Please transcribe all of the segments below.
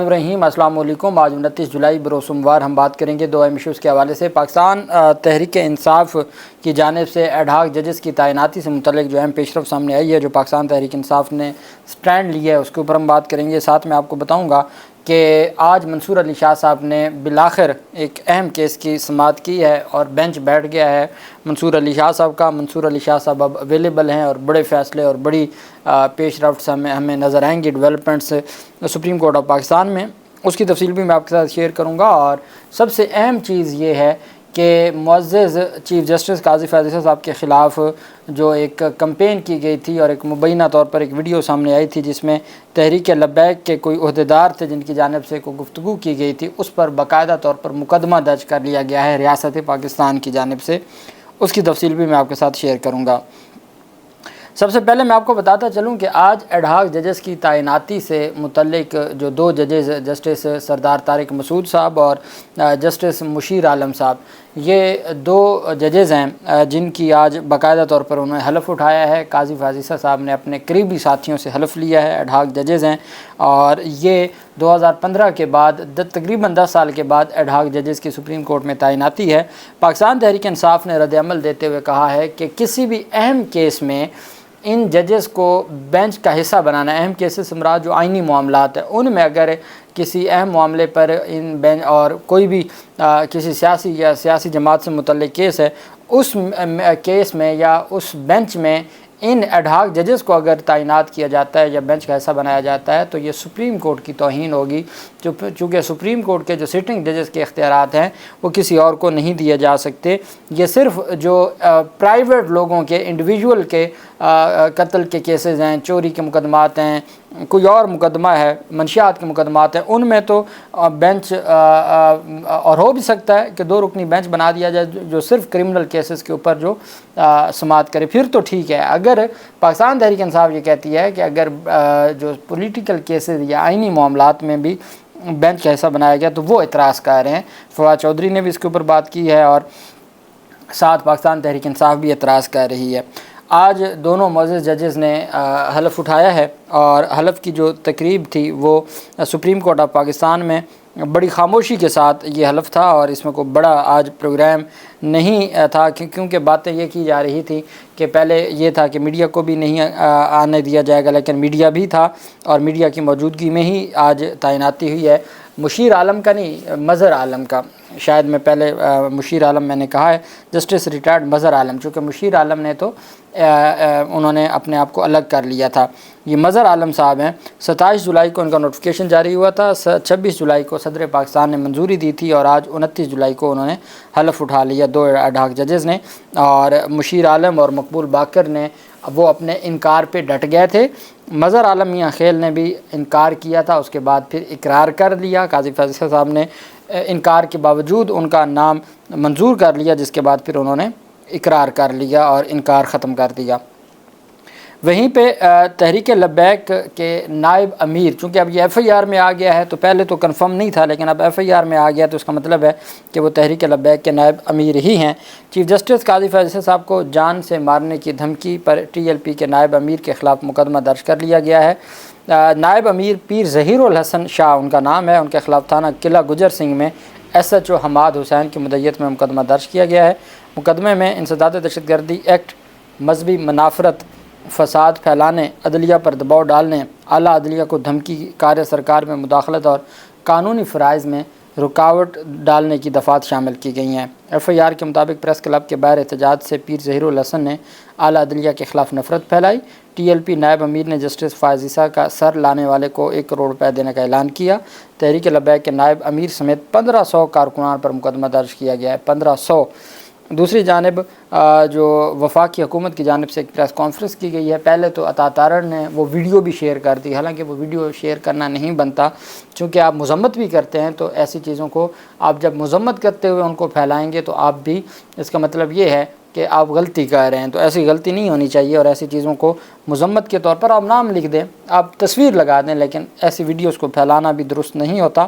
رحیم السلام علیکم۔ آج 29 جولائی بروز سوموار ہم بات کریں گے دو اہم ایشوز کے حوالے سے۔ پاکستان تحریک انصاف کی جانب سے ایڈ ہاک ججز کی تعیناتی سے متعلق جو اہم پیش رفت سامنے آئی ہے، جو پاکستان تحریک انصاف نے سٹینڈ لیا ہے، اس کے اوپر ہم بات کریں گے۔ ساتھ میں آپ کو بتاؤں گا کہ آج منصور علی شاہ صاحب نے بالآخر ایک اہم کیس کی سماعت کی ہے اور بینچ بیٹھ گیا ہے منصور علی شاہ صاحب کا۔ منصور علی شاہ صاحب اب اویلیبل ہیں اور بڑے فیصلے اور بڑی پیش رفت ہمیں نظر آئیں گی developments supreme court of Pakistan میں۔ اس کی تفصیل بھی میں آپ کے ساتھ شیئر کروں گا، اور سب سے اہم چیز یہ ہے کہ معزز چیف جسٹس قاضی فیاض عیسیٰ صاحب کے خلاف جو ایک کمپین کی گئی تھی اور ایک مبینہ طور پر ایک ویڈیو سامنے آئی تھی جس میں تحریک لبیک کے کوئی عہدیدار تھے جن کی جانب سے کوئی گفتگو کی گئی تھی، اس پر باقاعدہ طور پر مقدمہ درج کر لیا گیا ہے ریاست پاکستان کی جانب سے۔ اس کی تفصیل بھی میں آپ کے ساتھ شیئر کروں گا۔ سب سے پہلے میں آپ کو بتاتا چلوں کہ آج ایڈ ہاک ججز کی تعیناتی سے متعلق جو دو ججز، جسٹس سردار طارق مسعود صاحب اور جسٹس مشیر عالم صاحب، یہ دو ججز ہیں جن کی آج باقاعدہ طور پر انہوں نے حلف اٹھایا ہے۔ قاضی فیاض عیسیٰ صاحب نے اپنے قریبی ساتھیوں سے حلف لیا ہے، ایڈ ہاک ججز ہیں، اور یہ 2015 کے بعد تقریباً 10 سال کے بعد ایڈ ہاک ججز کی سپریم کورٹ میں تعیناتی ہے۔ پاکستان تحریک انصاف نے رد عمل دیتے ہوئے کہا ہے کہ کسی بھی اہم کیس میں ان ججز کو بینچ کا حصہ بنانا، اہم کیسز سے مراد جو آئینی معاملات ہیں ان میں اگر کسی اہم معاملے پر ان بینچ اور کوئی بھی کسی سیاسی یا سیاسی جماعت سے متعلق کیس ہے، اس کیس میں یا اس بینچ میں ان ایڈ ہاک ججز کو اگر تعینات کیا جاتا ہے یا بینچ کا حصہ بنایا جاتا ہے تو یہ سپریم کورٹ کی توہین ہوگی، چونکہ سپریم کورٹ کے جو سٹنگ ججز کے اختیارات ہیں وہ کسی اور کو نہیں دیے جا سکتے۔ یہ صرف جو پرائیویٹ لوگوں کے، انڈیویجول کے قتل کے کیسز ہیں، چوری کے مقدمات ہیں، کوئی اور مقدمہ ہے، منشیات کے مقدمات ہیں، ان میں تو بینچ اور ہو بھی سکتا ہے کہ دو رکنی بینچ بنا دیا جائے جو صرف کرمنل کیسز کے اوپر جو سماعت کرے، پھر تو ٹھیک ہے۔ اگر پاکستان تحریک انصاف یہ کہتی ہے کہ اگر جو پولیٹیکل کیسز یا آئینی معاملات میں بھی بینچ کا حصہ بنایا گیا تو وہ اعتراض کر رہے ہیں۔ فواد چودھری نے بھی اس کے اوپر بات کی ہے اور ساتھ پاکستان تحریک انصاف بھی اعتراض کر رہی ہے۔ آج دونوں معزز ججز نے حلف اٹھایا ہے اور حلف کی جو تقریب تھی وہ سپریم کورٹ آف پاکستان میں بڑی خاموشی کے ساتھ یہ حلف تھا، اور اس میں کوئی بڑا آج پروگرام نہیں تھا کیونکہ باتیں یہ کی جا رہی تھی کہ پہلے یہ تھا کہ میڈیا کو بھی نہیں آنے دیا جائے گا، لیکن میڈیا بھی تھا اور میڈیا کی موجودگی میں ہی آج تعیناتی ہوئی ہے۔ مشیر عالم کا نہیں، مظہر عالم کا، شاید میں پہلے مشیر عالم میں نے کہا ہے، جسٹس ریٹائرڈ مظہر عالم، چونکہ مشیر عالم نے تو انہوں نے اپنے آپ کو الگ کر لیا تھا۔ یہ مظہر عالم صاحب ہیں، 27 جولائی کو ان کا نوٹیفیکیشن جاری ہوا تھا، 26 جولائی کو صدر پاکستان نے منظوری دی تھی اور آج 29 جولائی کو انہوں نے حلف اٹھا لیا دو ایڈ ہاک ججز نے، اور مشیر عالم اور مقبول باقر نے وہ اپنے انکار پہ ڈٹ گئے تھے۔ مظہر عالم میاں خیل نے بھی انکار کیا تھا، اس کے بعد پھر اقرار کر لیا، قاضی فیاض عیسیٰ صاحب نے انکار کے باوجود ان کا نام منظور کر لیا، جس کے بعد پھر انہوں نے اقرار کر لیا اور انکار ختم کر دیا۔ وہیں پہ تحریک لبیک کے نائب امیر، چونکہ اب یہ ایف آئی آر میں آ گیا ہے تو پہلے تو کنفرم نہیں تھا لیکن اب ایف آئی آر میں آ گیا تو اس کا مطلب ہے کہ وہ تحریک لبیک کے نائب امیر ہی ہیں۔ چیف جسٹس قاضی فیاض عیسیٰ صاحب کو جان سے مارنے کی دھمکی پر ٹی ایل پی کے نائب امیر کے خلاف مقدمہ درج کر لیا گیا ہے۔ نائب امیر پیر ظہیر الحسن شاہ ان کا نام ہے، ان کے خلاف تھانہ قلعہ گجر سنگھ میں ایس ایچ او حماد حسین کی مدعیت میں مقدمہ درج کیا گیا ہے۔ مقدمے میں انسداد دہشت گردی ایکٹ، مذہبی منافرت، فساد پھیلانے، عدلیہ پر دباؤ ڈالنے، اعلیٰ عدلیہ کو دھمکی، کاریہ سرکار میں مداخلت اور قانونی فرائض میں رکاوٹ ڈالنے کی دفعات شامل کی گئی ہیں۔ ایف آئی آر کے مطابق پریس کلب کے باہر احتجاج سے پیر ظہیر الحسن نے اعلیٰ عدلیہ کے خلاف نفرت پھیلائی۔ ٹی ایل پی نائب امیر نے جسٹس فیاض عیسیٰ کا سر لانے والے کو 1 کروڑ روپے دینے کا اعلان کیا۔ تحریک لبیک کے نائب امیر سمیت 1500 کارکنان پر مقدمہ درج کیا گیا ہے، 1500۔ دوسری جانب جو وفاقی حکومت کی جانب سے ایک پریس کانفرنس کی گئی ہے، پہلے تو عطا تارڑ نے وہ ویڈیو بھی شیئر کر دی، حالانکہ وہ ویڈیو شیئر کرنا نہیں بنتا، چونکہ آپ مذمت بھی کرتے ہیں تو ایسی چیزوں کو آپ جب مذمت کرتے ہوئے ان کو پھیلائیں گے تو آپ بھی، اس کا مطلب یہ ہے کہ آپ غلطی کر رہے ہیں، تو ایسی غلطی نہیں ہونی چاہیے، اور ایسی چیزوں کو مذمت کے طور پر آپ نام لکھ دیں، آپ تصویر لگا دیں، لیکن ایسی ویڈیوز کو پھیلانا بھی درست نہیں ہوتا۔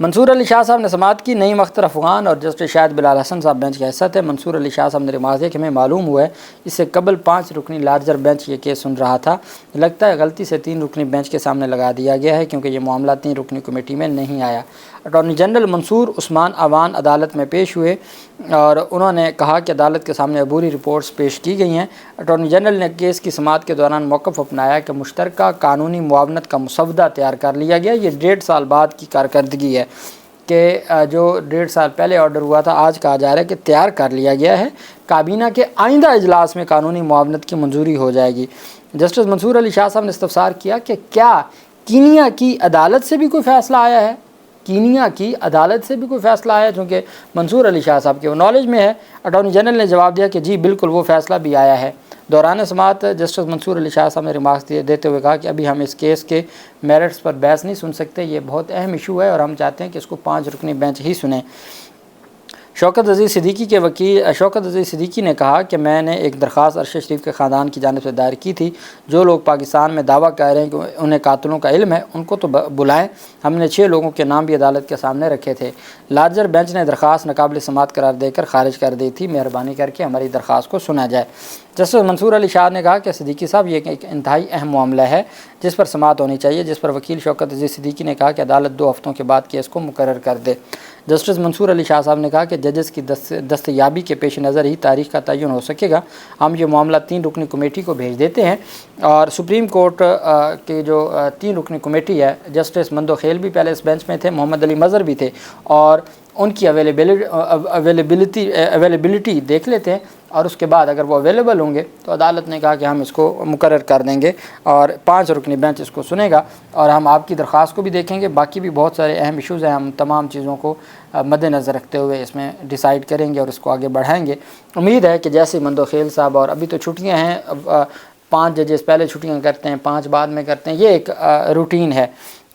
منصور علی شاہ صاحب نے سماعت کی. نعیم اختر افغان اور جسٹس شاہد بلال حسن صاحب بینچ کے حصہ تھے. منصور علی شاہ صاحب نے ریمارک دیا کہ ہمیں معلوم ہوا ہے اس سے قبل 5 رکنی لارجر بینچ یہ کیس سن رہا تھا. لگتا ہے غلطی سے 3 رکنی بینچ کے سامنے لگا دیا گیا ہے کیونکہ یہ معاملہ 3 رکنی کمیٹی میں نہیں آیا. اٹارنی جنرل منصور عثمان اوان عدالت میں پیش ہوئے اور انہوں نے کہا کہ عدالت کے سامنے عبوری رپورٹس پیش کی گئی ہیں. اٹارنی جنرل نے کیس کی سماعت کے دوران موقف اپنایا کہ مشترکہ قانونی معاونت کا مسودہ تیار کر لیا گیا. یہ 1.5 سال بعد کی کارکردگی ہے کہ جو 1.5 سال پہلے آرڈر ہوا تھا آج کہا جا رہا ہے کہ تیار کر لیا گیا ہے. کابینہ کے آئندہ اجلاس میں قانونی معاونت کی منظوری ہو جائے گی. جسٹس منصور علی شاہ صاحب نے استفسار کیا کہ کیا کینیا کی عدالت سے بھی کوئی فیصلہ آیا ہے. کینیا کی عدالت سے بھی کوئی فیصلہ آیا چونکہ منصور علی شاہ صاحب کے وہ نالج میں ہے. اٹارنی جنرل نے جواب دیا کہ جی بالکل وہ فیصلہ بھی آیا ہے. دوران سماعت جسٹس منصور علی شاہ صاحب نے ریمارکس دیتے ہوئے کہا کہ ابھی ہم اس کیس کے میرٹس پر بحث نہیں سن سکتے. یہ بہت اہم ایشو ہے اور ہم چاہتے ہیں کہ اس کو 5 رکنی بینچ ہی سنیں. شوکت عزیز صدیقی کے وکیل شوکت عزیز صدیقی نے کہا کہ میں نے ایک درخواست ارشد شریف کے خاندان کی جانب سے دائر کی تھی. جو لوگ پاکستان میں دعویٰ کر رہے ہیں کہ انہیں قاتلوں کا علم ہے ان کو تو بلائیں. ہم نے 6 لوگوں کے نام بھی عدالت کے سامنے رکھے تھے. لارجر بینچ نے درخواست ناقابل سماعت قرار دے کر خارج کر دی تھی. مہربانی کر کے ہماری درخواست کو سنا جائے. جسٹس منصور علی شاہ نے کہا کہ صدیقی صاحب یہ ایک انتہائی اہم معاملہ ہے جس پر سماعت ہونی چاہیے, جس پر وکیل شوکت عزیز صدیقی نے کہا کہ عدالت 2 ہفتوں کے بعد کیس کو مقرر کر دے. جسٹس منصور علی شاہ صاحب نے کہا کہ ججز کی دستیابی کے پیش نظر ہی تاریخ کا تعین ہو سکے گا. ہم یہ معاملہ 3 رکنی کمیٹی کو بھیج دیتے ہیں اور سپریم کورٹ کی جو 3 رکنی کمیٹی ہے, جسٹس مندو خیل بھی پہلے اس بینچ میں تھے, محمد علی مظہر بھی تھے, اور ان کی اویلیبلٹی دیکھ لیتے ہیں اور اس کے بعد اگر وہ اویلیبل ہوں گے تو عدالت نے کہا کہ ہم اس کو مقرر کر دیں گے اور 5 رکنی بینچ اس کو سنے گا اور ہم آپ کی درخواست کو بھی دیکھیں گے. باقی بھی بہت سارے اہم ایشوز ہیں, ہم تمام چیزوں کو مد نظر رکھتے ہوئے اس میں ڈیسائیڈ کریں گے اور اس کو آگے بڑھائیں گے. امید ہے کہ جیسے مندو خیل صاحب, اور ابھی تو چھٹیاں ہیں, 5 ججز پہلے چھٹیاں کرتے ہیں, 5 بعد میں کرتے ہیں, یہ ایک روٹین ہے.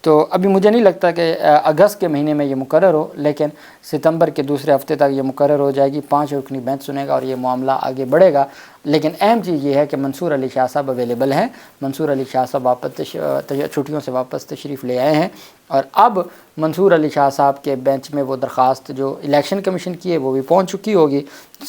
تو ابھی مجھے نہیں لگتا کہ اگست کے مہینے میں یہ مقرر ہو, لیکن ستمبر کے دوسرے ہفتے تک یہ مقرر ہو جائے گی. 5 رکنی بینچ سنے گا اور یہ معاملہ آگے بڑھے گا. لیکن اہم چیز یہ ہے کہ منصور علی شاہ صاحب اویلیبل ہیں. منصور علی شاہ صاحب واپس چھٹیوں سے واپس تشریف لے آئے ہیں اور اب منصور علی شاہ صاحب کے بینچ میں وہ درخواست جو الیکشن کمیشن کی ہے وہ بھی پہنچ چکی ہوگی.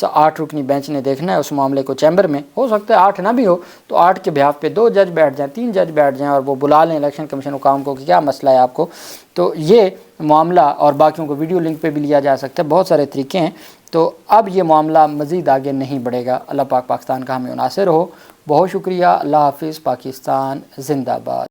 8 رکنی بینچ نے دیکھنا ہے اس معاملے کو چیمبر میں. ہو سکتا ہے 8 نہ بھی ہو تو 8 کے بہاف پہ 2 جج بیٹھ جائیں, 3 جج بیٹھ جائیں اور وہ بلا لیں الیکشن کمیشن حکام کو کہ کیا مسئلہ ہے آپ کو. تو یہ معاملہ اور باقیوں کو ویڈیو لنک پہ بھی لیا جا سکتا ہے. بہت سارے طریقے ہیں. تو اب یہ معاملہ مزید آگے نہیں بڑھے گا. اللہ پاک پاکستان کا ہمیں ناصر ہو. بہت شکریہ. اللہ حافظ. پاکستان زندہ باد.